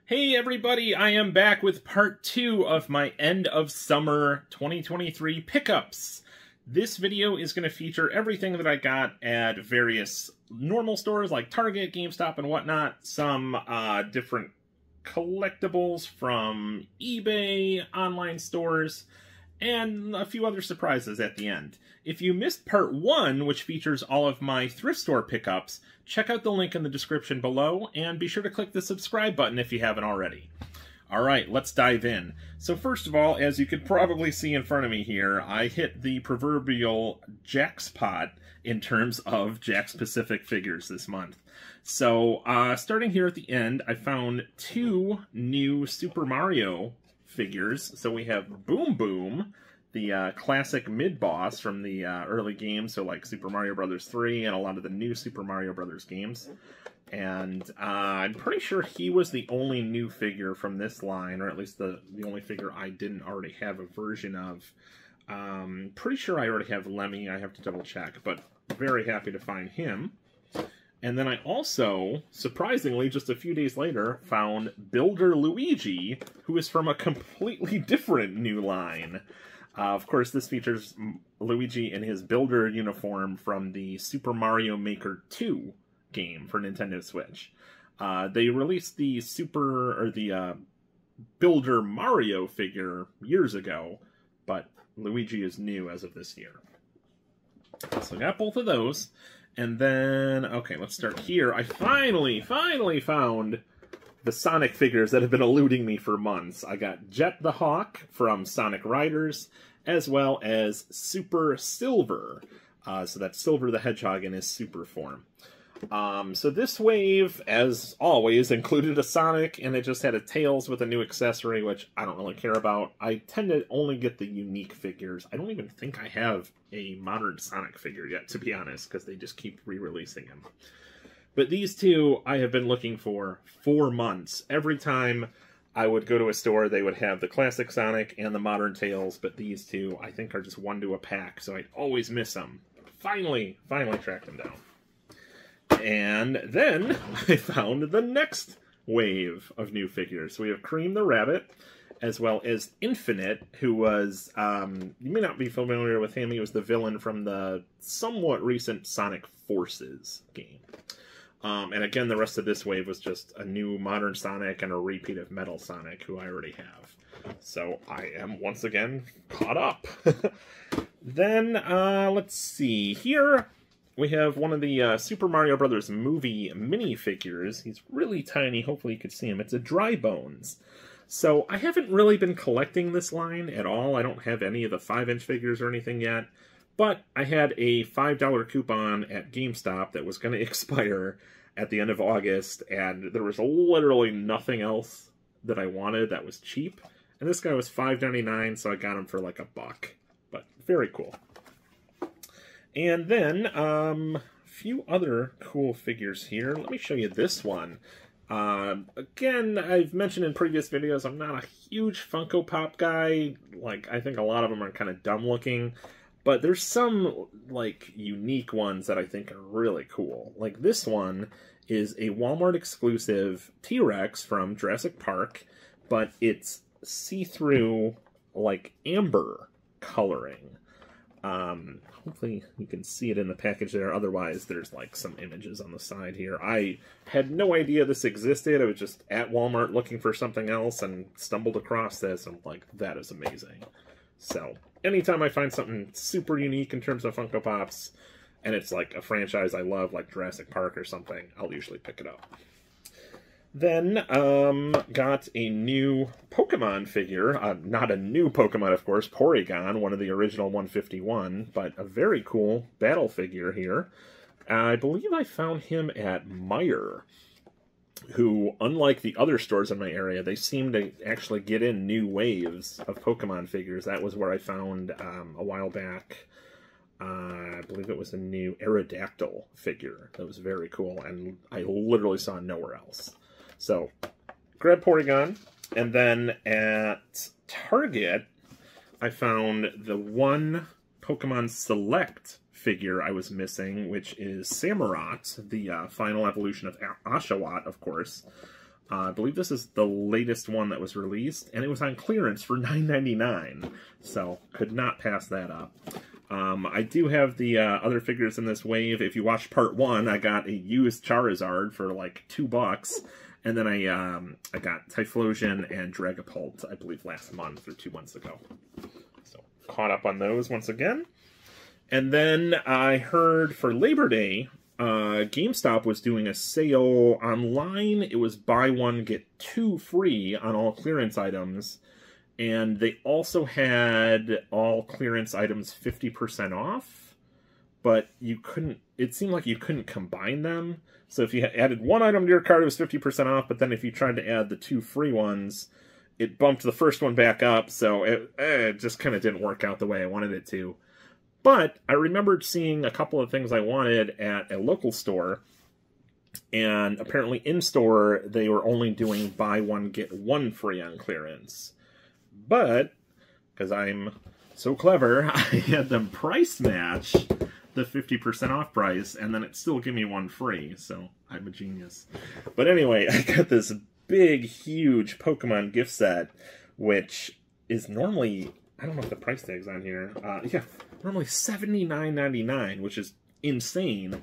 Hey everybody, I am back with part 2 of my end of summer 2023 pickups. This video is going to feature everything that I got at various normal stores like Target, GameStop, and whatnot. Some different collectibles from eBay, online stores, and a few other surprises at the end. If you missed part 1, which features all of my thrift store pickups, check out the link in the description below, and be sure to click the subscribe button if you haven't already. Alright, let's dive in. So first of all, as you could probably see in front of me here, I hit the proverbial jackpot in terms of Jakks Pacific figures this month. So, starting here at the end, I found 2 new Super Mario figures. So we have Boom Boom, the classic mid-boss from the early games, so like Super Mario Bros. 3 and a lot of the new Super Mario Bros. Games. And I'm pretty sure he was the only new figure from this line, or at least the only figure I didn't already have a version of. Pretty sure I already have Lemmy, I have to double check, but very happy to find him. And then I also, surprisingly, just a few days later, found Builder Luigi, who is from a completely different new line. Of course, this features Luigi in his Builder uniform from the Super Mario Maker 2 game for Nintendo Switch. They released the Builder Mario figure years ago, but Luigi is new as of this year. So I got both of those. And then, okay, let's start here. I finally found the Sonic figures that have been eluding me for months. I got Jet the Hawk from Sonic Riders, as well as Super Silver. So that's Silver the Hedgehog in his super form. So this wave, as always, included a Sonic, and it just had a Tails with a new accessory, which I don't really care about. I tend to only get the unique figures. I don't even think I have a modern Sonic figure yet, to be honest, because they just keep re-releasing them. But these two I have been looking for months. Every time I would go to a store, they would have the classic Sonic and the modern Tails, but these two I think are just one to a pack, so I'd always miss them. Finally tracked them down. And then I found the next wave of new figures. So we have Cream the Rabbit, as well as Infinite, who was, you may not be familiar with him, he was the villain from the somewhat recent Sonic Forces game. And again, the rest of this wave was just a new modern Sonic and a repeat of Metal Sonic, who I already have. So I am once again caught up. Then, let's see, here we have one of the Super Mario Bros. Movie minifigures. He's really tiny. Hopefully you could see him. It's a Dry Bones. So I haven't really been collecting this line at all. I don't have any of the 5-inch figures or anything yet. But I had a $5 coupon at GameStop that was going to expire at the end of August. And there was literally nothing else that I wanted that was cheap. And this guy was $5.99, so I got him for like $1. But very cool. And then, a few other cool figures here. Let me show you this one. Again, I've mentioned in previous videos, I'm not a huge Funko Pop guy. Like, I think a lot of them are kind of dumb looking. But there's some, like, unique ones that I think are really cool. Like, this one is a Walmart exclusive T-Rex from Jurassic Park, but it's see-through, like, amber coloring. Hopefully you can see it in the package there. Otherwise, there's like some images on the side here. I had no idea this existed. I was just at Walmart looking for something else and stumbled across this. I'm like, that is amazing. So anytime I find something super unique in terms of Funko Pops, and it's like a franchise I love, like Jurassic Park or something, I'll usually pick it up. Then, got a new Pokemon figure. Not a new Pokemon, of course, Porygon, one of the original 151, but a very cool battle figure here. I believe I found him at Meijer, who, unlike the other stores in my area, they seem to actually get in new waves of Pokemon figures. That was where I found, a while back, I believe it was a new Aerodactyl figure. That was very cool, and I literally saw nowhere else. So, grab Porygon, and then at Target, I found the one Pokemon Select figure I was missing, which is Samurott, the final evolution of Oshawott, of course. I believe this is the latest one that was released, and it was on clearance for $9.99, so could not pass that up. I do have the other figures in this wave. If you watched part 1, I got a used Charizard for like $2, and then I got Typhlosion and Dragapult, I believe last month or 2 months ago. So caught up on those once again. And then I heard for Labor Day, GameStop was doing a sale online. It was buy one, get 2 free on all clearance items. And they also had all clearance items 50% off, but you couldn't, it seemed like you couldn't combine them. So if you added one item to your cart, it was 50% off, but then if you tried to add the 2 free ones, it bumped the first one back up, so it just kind of didn't work out the way I wanted it to. But I remembered seeing a couple of things I wanted at a local store, and apparently in-store they were only doing buy one, get 1 free on clearance. But, because I'm so clever, I had them price match the 50% off price, and then it still gave me 1 free, so I'm a genius. But anyway, I got this big, huge Pokemon gift set, which is normally, I don't know if the price tag's on here, yeah, normally $79.99, which is insane.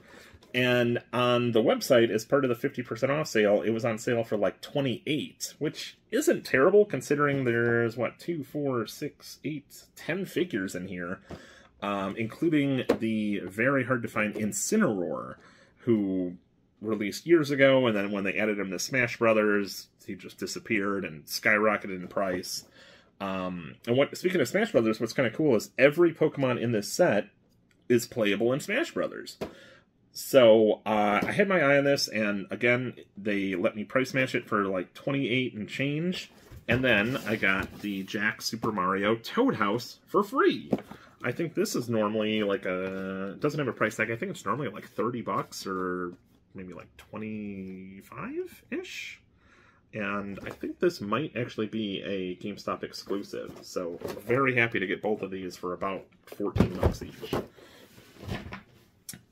And on the website, as part of the 50% off sale, it was on sale for like $28, which isn't terrible considering there's, what, 2, 4, 6, 8, 10 figures in here, including the very hard-to-find Incineroar, who released years ago, and then when they added him to Smash Brothers, he just disappeared and skyrocketed in price. And speaking of Smash Brothers, what's kind of cool is every Pokemon in this set is playable in Smash Brothers. So, I had my eye on this, and again, they let me price match it for like $28 and change, and then I got the Jack Super Mario Toad House for free. I think this is normally like it doesn't have a price tag, I think it's normally like $30 or maybe like 25-ish? And I think this might actually be a GameStop exclusive, so very happy to get both of these for about $14 each.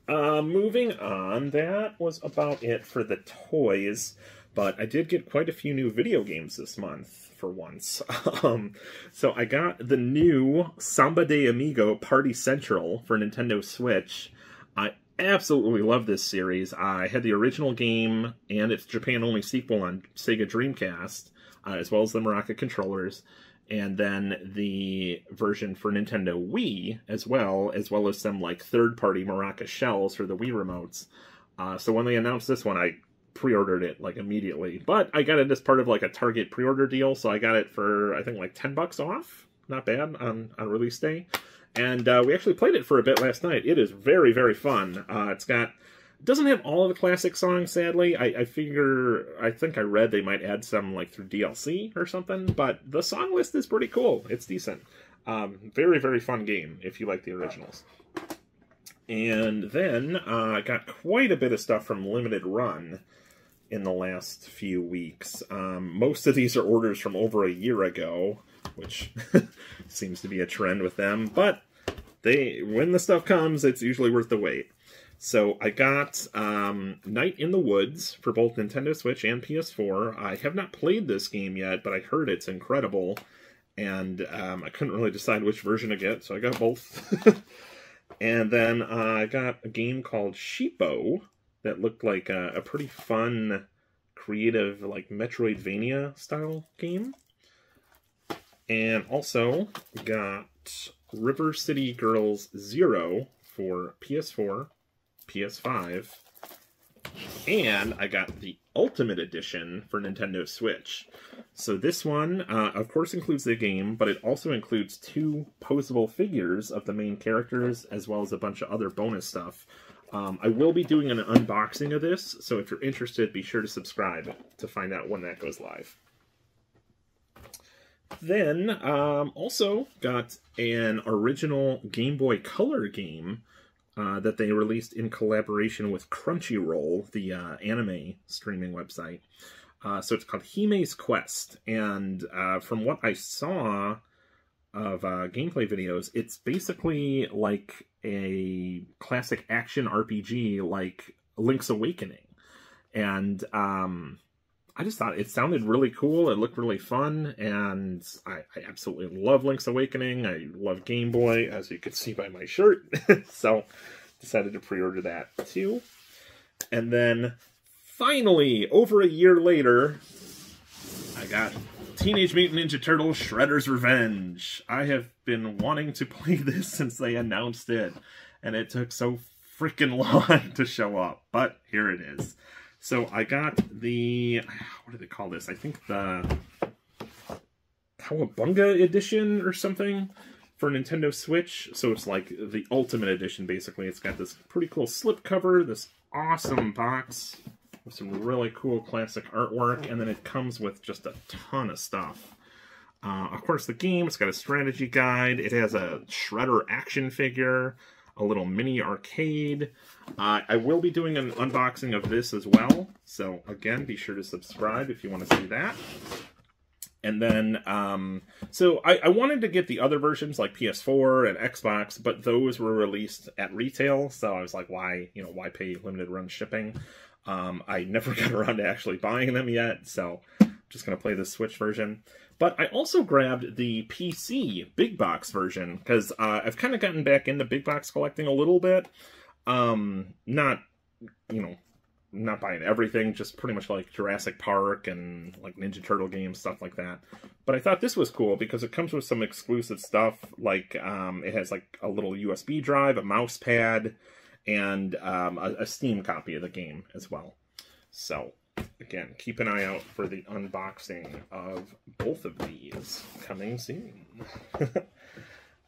Moving on, that was about it for the toys, but I did get quite a few new video games this month, for once. So I got the new Samba de Amigo Party Central for Nintendo Switch. I absolutely love this series. I had the original game and its Japan-only sequel on Sega Dreamcast, as well as the Maraca controllers, and then the version for Nintendo Wii as well as some like third-party Maraca shells for the Wii remotes. So when they announced this one, I pre-ordered it like immediately. But I got it as part of like a Target pre-order deal, so I got it for I think like $10 off. Not bad on release day. And we actually played it for a bit last night. It is very, very fun. It doesn't have all of the classic songs, sadly. I think I read they might add some like through DLC or something, but the song list is pretty cool. It's decent. Very, very fun game if you like the originals. And then I got quite a bit of stuff from Limited Run in the last few weeks. Most of these are orders from over a year ago, which seems to be a trend with them, but when the stuff comes, it's usually worth the wait. So I got Night in the Woods for both Nintendo Switch and PS4. I have not played this game yet, but I heard it's incredible, and I couldn't really decide which version to get, so I got both. And then I got a game called Sheepo that looked like a pretty fun, creative, like Metroidvania-style game. And also got River City Girls 0 for PS4, PS5, and I got the Ultimate Edition for Nintendo Switch. So this one, of course, includes the game, but it also includes 2 posable figures of the main characters, as well as a bunch of other bonus stuff. I will be doing an unboxing of this, so if you're interested, be sure to subscribe to find out when that goes live. Then, also got an original Game Boy Color game that they released in collaboration with Crunchyroll, the anime streaming website. So it's called Hime's Quest, and from what I saw of gameplay videos, it's basically like a classic action RPG like Link's Awakening. And I just thought it sounded really cool. It looked really fun, and I absolutely love Link's Awakening. I love Game Boy, as you can see by my shirt. So, decided to pre-order that too. And then, finally, over a year later, I got Teenage Mutant Ninja Turtles Shredder's Revenge. I have been wanting to play this since they announced it, and it took so freaking long to show up, but here it is. So I got the, what do they call this? I think the Cowabunga edition or something for Nintendo Switch. So it's like the Ultimate Edition, basically. It's got this pretty cool slipcover, this awesome box with some really cool classic artwork, and then it comes with just a ton of stuff. Of course, the game, it's got a strategy guide. It has a Shredder action figure, a little mini arcade. I will be doing an unboxing of this as well. So again, be sure to subscribe if you want to see that. And then, so I wanted to get the other versions like PS4 and Xbox, but those were released at retail. So I was like, why pay limited run shipping? I never got around to actually buying them yet. So I'm just going to play the Switch version. But I also grabbed the PC big box version because I've kind of gotten back into big box collecting a little bit. Not buying everything, just pretty much like Jurassic Park and like Ninja Turtle games, stuff like that. But I thought this was cool because it comes with some exclusive stuff, like it has like a little USB drive, a mouse pad, and a Steam copy of the game as well. So again, keep an eye out for the unboxing of both of these coming soon.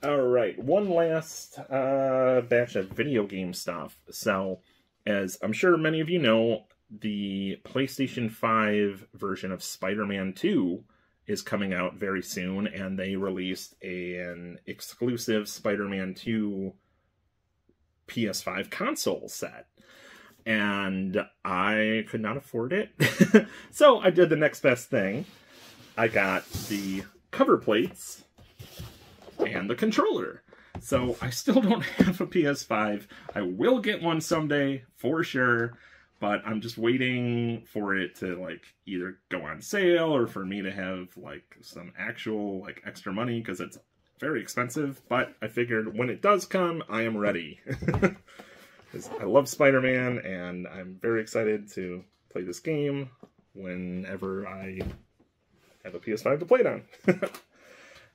Alright, one last batch of video game stuff. So, as I'm sure many of you know, the PlayStation 5 version of Spider-Man 2 is coming out very soon, and they released an exclusive Spider-Man 2 PS5 console set. And I could not afford it. So I did the next best thing. I got the cover plates and the controller. So I still don't have a PS5. I will get one someday for sure, but I'm just waiting for it to like either go on sale or for me to have like some actual like extra money because it's very expensive. But I figured when it does come, I am ready. I love Spider-Man, and I'm very excited to play this game whenever I have a PS5 to play it on.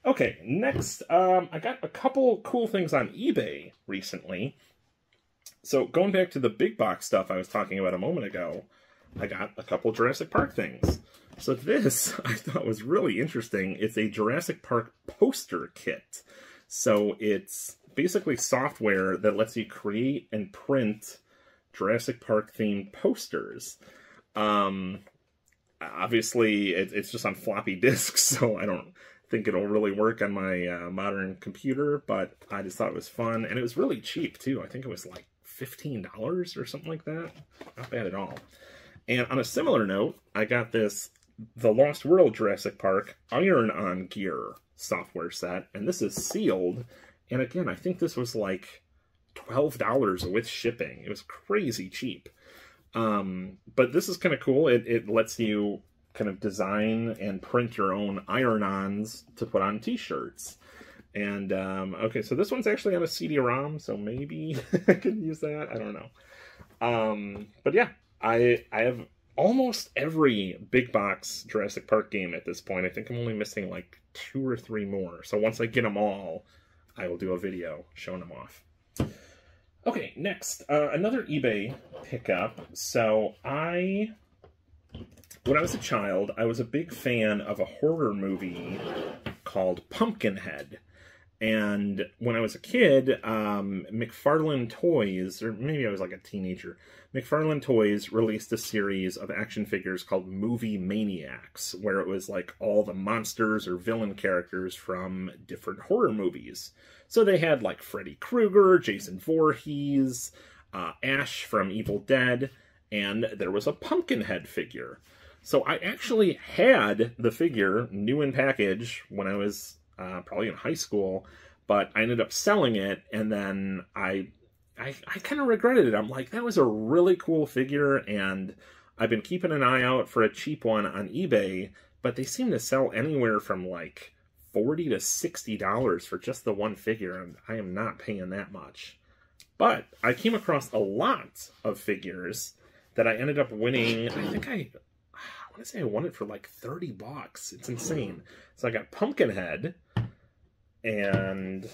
Okay, next, I got a couple cool things on eBay recently. So, going back to the big box stuff I was talking about a moment ago, I got a couple Jurassic Park things. So this, I thought was really interesting. It's a Jurassic Park poster kit. So, it's basically software that lets you create and print Jurassic Park themed posters. Obviously, it's just on floppy disks, so I don't think it'll really work on my modern computer, but I just thought it was fun, and it was really cheap too. I think it was like $15 or something like that. Not bad at all. And on a similar note, I got this The Lost World Jurassic Park Iron-On Gear software set, and this is sealed. And again, I think this was like $12 with shipping. It was crazy cheap. But this is kind of cool. It lets you kind of design and print your own iron-ons to put on t-shirts. And, okay, so this one's actually on a CD-ROM, so maybe I could use that. I don't know. But yeah, I have almost every big box Jurassic Park game at this point. I think I'm only missing like 2 or 3 more. So once I get them all, I will do a video showing them off. Okay, next, another eBay pickup. So when I was a child, I was a big fan of a horror movie called Pumpkinhead. And when I was a kid, McFarlane Toys, or maybe I was like a teenager, McFarlane Toys released a series of action figures called Movie Maniacs, where it was like all the monsters or villain characters from different horror movies. So they had like Freddy Krueger, Jason Voorhees, Ash from Evil Dead, and there was a Pumpkinhead figure. So I actually had the figure new in package when I was probably in high school, but I ended up selling it, and then I kind of regretted it. I'm like, that was a really cool figure, and I've been keeping an eye out for a cheap one on eBay, but they seem to sell anywhere from like $40 to $60 for just the one figure, and I am not paying that much. But I came across a lot of figures that I ended up winning. I think I want to say I won it for like 30 bucks. It's insane. So I got Pumpkinhead and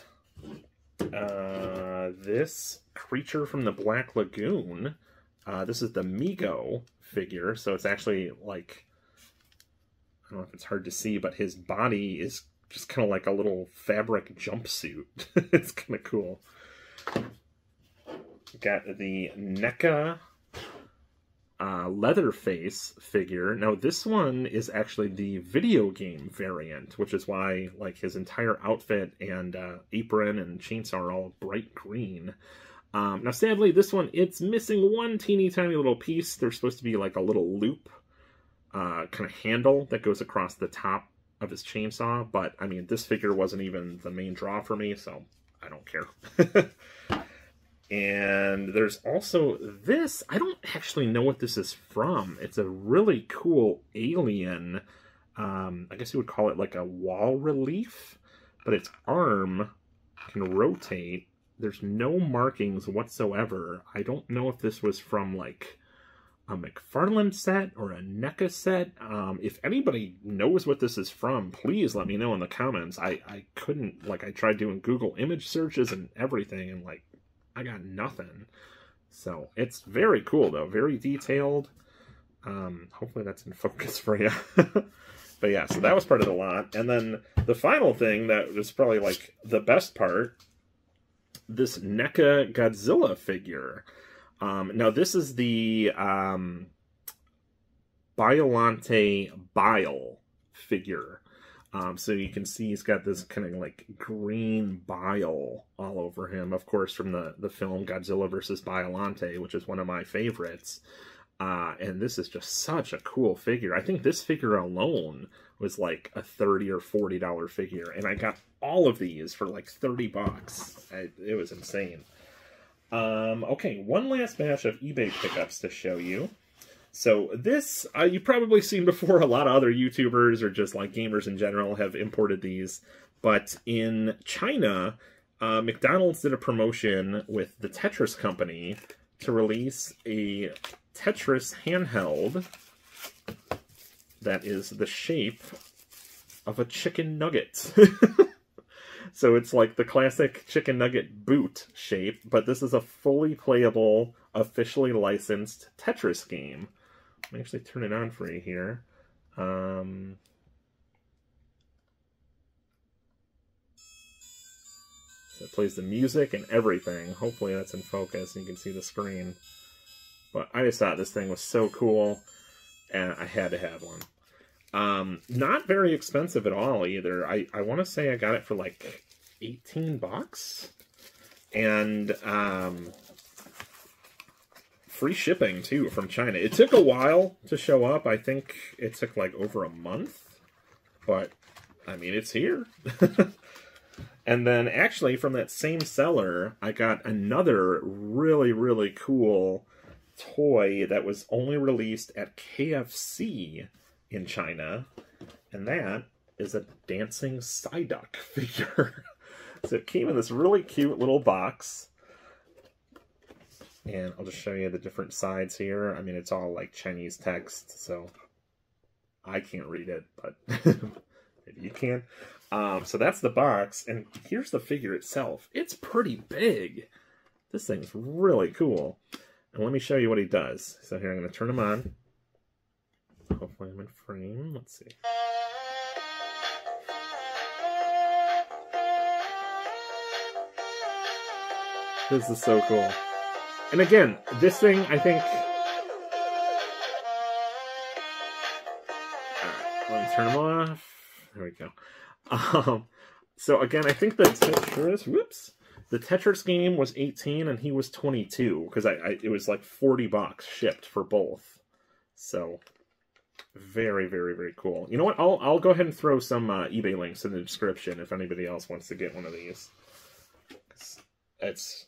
this creature from the Black Lagoon. This is the Migo figure, so it's actually like, I don't know if it's hard to see, but his body is just kind of like a little fabric jumpsuit. It's kind of cool. Got the NECA Leatherface figure. Now this one is actually the video game variant, which is why like his entire outfit and apron and chainsaw are all bright green. Now sadly this one, it's missing one teeny tiny little piece. There's supposed to be like a little loop kind of handle that goes across the top of his chainsaw, but I mean this figure wasn't even the main draw for me, so I don't care. And there's also this. I don't actually know what this is from. It's a really cool alien. I guess you would call it like a wall relief, but its arm can rotate. There's no markings whatsoever. I don't know if this was from like a McFarlane set or a NECA set. If anybody knows what this is from, please let me know in the comments. I couldn't, like, I tried doing Google image searches and everything, and like, I got nothing. So it's very cool though, very detailed. Hopefully that's in focus for you. But yeah, so that was part of the lot. And then the final thing that was probably like the best part, this NECA Godzilla figure. Now this is the Biolante Bile figure. So you can see he's got this kind of like green bile all over him, of course, from the film Godzilla vs. Biolante, which is one of my favorites. And this is just such a cool figure. I think this figure alone was like a $30 or $40 figure, and I got all of these for like 30 bucks. It was insane. Okay, one last batch of eBay pickups to show you. So this, you've probably seen before. A lot of other YouTubers or just like gamers in general have imported these. But in China, McDonald's did a promotion with the Tetris company to release a Tetris handheld that is the shape of a chicken nugget. So it's like the classic chicken nugget boot shape, but this is a fully playable, officially licensed Tetris game. Let me actually turn it on for you here. So it plays the music and everything. Hopefully that's in focus and you can see the screen. But I just thought this thing was so cool, and I had to have one. Not very expensive at all either. I want to say I got it for like 18 bucks. And free shipping too from China. It took a while to show up. I think it took like over a month, but I mean, it's here. And then actually from that same seller, I got another really, really cool toy that was only released at KFC in China, and that is a dancing Psyduck figure. So it came in this really cute little box, and I'll just show you the different sides here. I mean, it's all like Chinese text, so I can't read it, but maybe you can. So that's the box, and here's the figure itself. It's pretty big. This thing's really cool. And let me show you what he does. So here, I'm going to turn him on. Hopefully I'm in frame. Let's see. This is so cool. And again, this thing, I think... Alright, let me turn him off. There we go. So again, I think the Tetris... Whoops! The Tetris game was 18 and he was 22, because it was like 40 bucks shipped for both. So very, very, very cool. You know what? I'll go ahead and throw some eBay links in the description if anybody else wants to get one of these. It's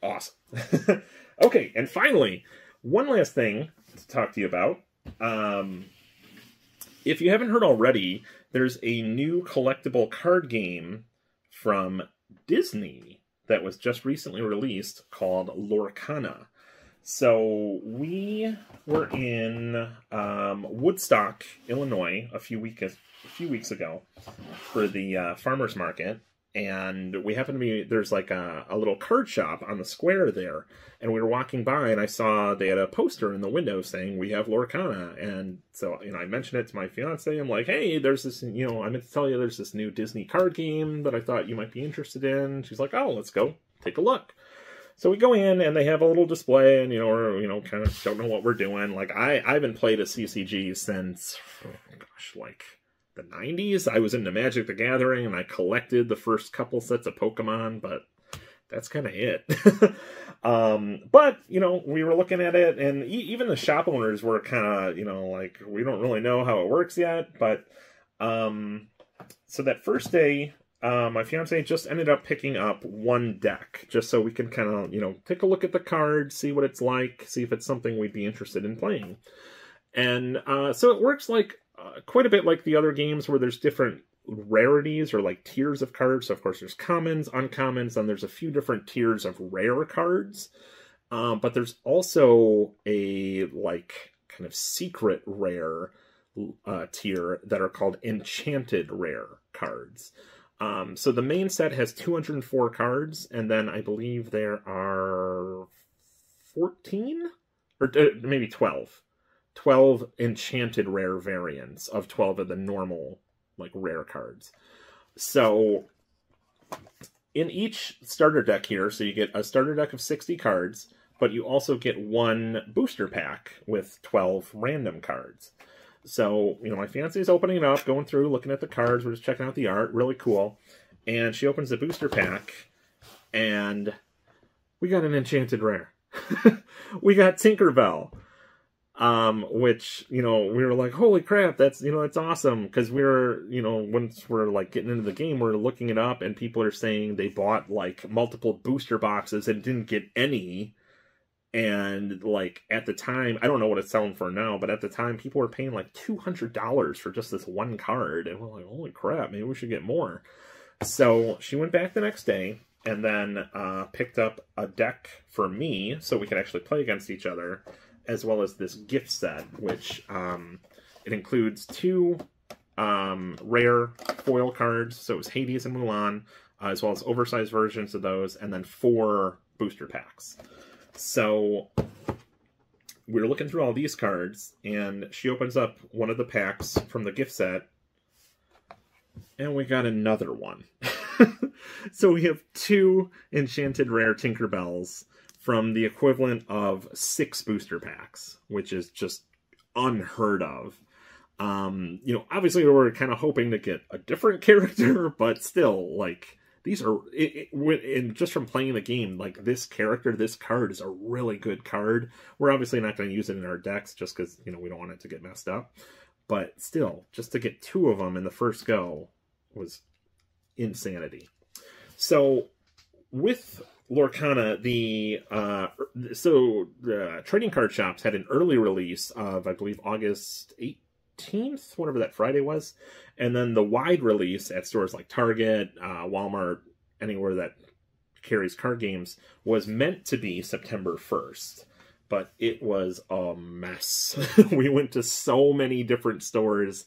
awesome. Okay, and finally, one last thing to talk to you about. If you haven't heard already, there's a new collectible card game from Disney that was just recently released called Lorcana. So we were in Woodstock, Illinois, a few weeks ago for the farmers market, and we happened to be, there's like a little card shop on the square there, and we were walking by and I saw they had a poster in the window saying we have Lorcana, and so I mentioned it to my fiance. I'm like, hey, there's this, I meant to tell you there's this new Disney card game that I thought you might be interested in. She's like, oh, let's go take a look. So we go in and they have a little display, and we're kind of don't know what we're doing. Like I haven't played a CCG since like the 90s. I was into Magic the Gathering and I collected the first couple sets of Pokemon, but that's kind of it. But we were looking at it, and even the shop owners were kind of like, we don't really know how it works yet. But so that first day, my fiance just ended up picking up one deck just so we can kind of, take a look at the cards, see what it's like, see if it's something we'd be interested in playing. And so it works like quite a bit like the other games where there's different rarities or like tiers of cards. So of course there's commons, uncommons, and there's a few different tiers of rare cards. But there's also a like kind of secret rare tier that are called enchanted rare cards. So the main set has 204 cards, and then I believe there are 14 or maybe 12 enchanted rare variants of 12 of the normal like rare cards. So in each starter deck here, so you get a starter deck of 60 cards, but you also get one booster pack with 12 random cards. So, my fiance's opening it up, going through, looking at the cards, we're just checking out the art, really cool. And she opens the booster pack, and we got an enchanted rare. We got Tinkerbell. Which, we were like, holy crap, that's, that's awesome. Because we were, once we're like getting into the game, we're looking it up, and people are saying they bought like multiple booster boxes and didn't get any. And like at the time, I don't know what it's selling for now, but at the time people were paying like $200 for just this one card. And we're like, holy crap, maybe we should get more. So she went back the next day and then picked up a deck for me so we could actually play against each other, as well as this gift set, which it includes 2 rare foil cards. So it was Hades and Mulan, as well as oversized versions of those, and then 4 booster packs. So we were looking through all these cards, and she opens up one of the packs from the gift set, and we got another one. So we have 2 enchanted rare Tinkerbells from the equivalent of 6 booster packs, which is just unheard of. Obviously we were kind of hoping to get a different character, but still, like, these are, and just from playing the game, like, this card is a really good card. We're obviously not going to use it in our decks just because, we don't want it to get messed up. But still, just to get 2 of them in the first go was insanity. So, with Lorcana, the trading card shops had an early release of, I believe, August 18th, whatever that Friday was. And then the wide release at stores like Target, Walmart, anywhere that carries card games, was meant to be September 1st. But it was a mess. We went to so many different stores,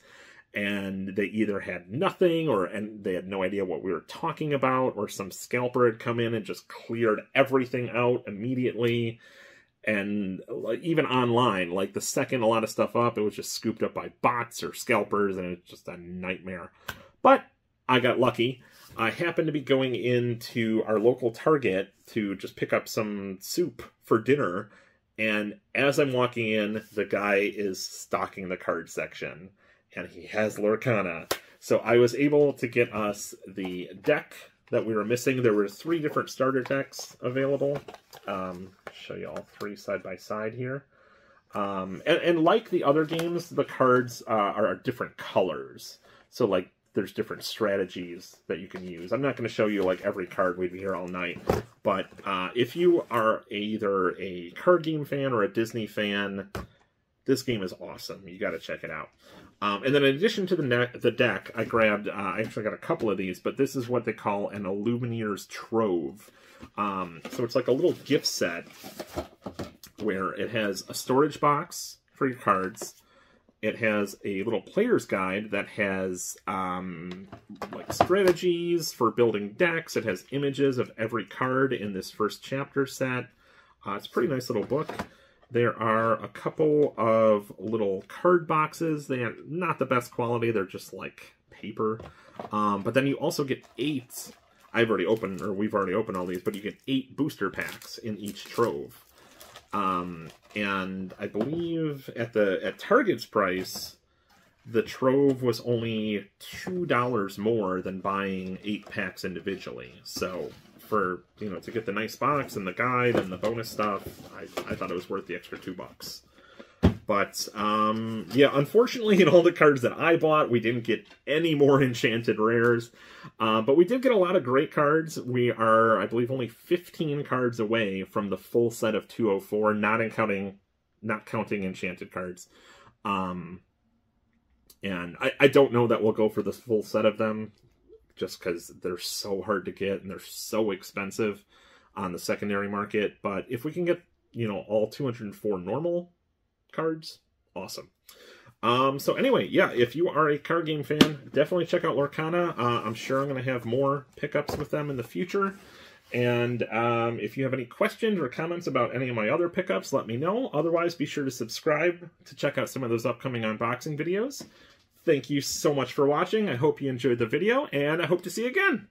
and they either had nothing, and they had no idea what we were talking about, or some scalper had come in and just cleared everything out immediately. And like, even online, like the second a lot of stuff up, it was just scooped up by bots or scalpers, and it's just a nightmare. But I got lucky. I happened to be going into our local Target to just pick up some soup for dinner, and as I'm walking in, the guy is stocking the card section, and he has Lorcana. So I was able to get us the deck that we were missing. There were 3 different starter decks available. Show you all 3 side by side here. And like the other games, the cards are different colors. So like there's different strategies that you can use. I'm not going to show you like every card. We'd be here all night. But if you are either a card game fan or a Disney fan, this game is awesome. You got to check it out. And then in addition to the deck, I grabbed, I actually got a couple of these, but this is what they call an Illumineer's Trove. So it's like a little gift set where it has a storage box for your cards. It has a little player's guide that has like strategies for building decks. It has images of every card in this first chapter set. It's a pretty nice little book. There are a couple of little card boxes. They are not the best quality. They're just like paper. But then you also get 8. We've already opened all these, but you get 8 booster packs in each trove. And I believe at Target's price, the trove was only $2 more than buying 8 packs individually. So for, to get the nice box and the guide and the bonus stuff, I thought it was worth the extra $2. But, yeah, unfortunately, in all the cards that I bought, we didn't get any more enchanted rares. But we did get a lot of great cards. We are, I believe, only 15 cards away from the full set of 204, not counting enchanted cards. And I don't know that we'll go for the full set of them, just because they're so hard to get and they're so expensive on the secondary market. But if we can get, all 204 normal cards, awesome. So anyway, yeah, if you are a card game fan, definitely check out Lorcana. I'm sure I'm going to have more pickups with them in the future. And if you have any questions or comments about any of my other pickups, let me know. Otherwise, be sure to subscribe to check out some of those upcoming unboxing videos. Thank you so much for watching. I hope you enjoyed the video, and I hope to see you again.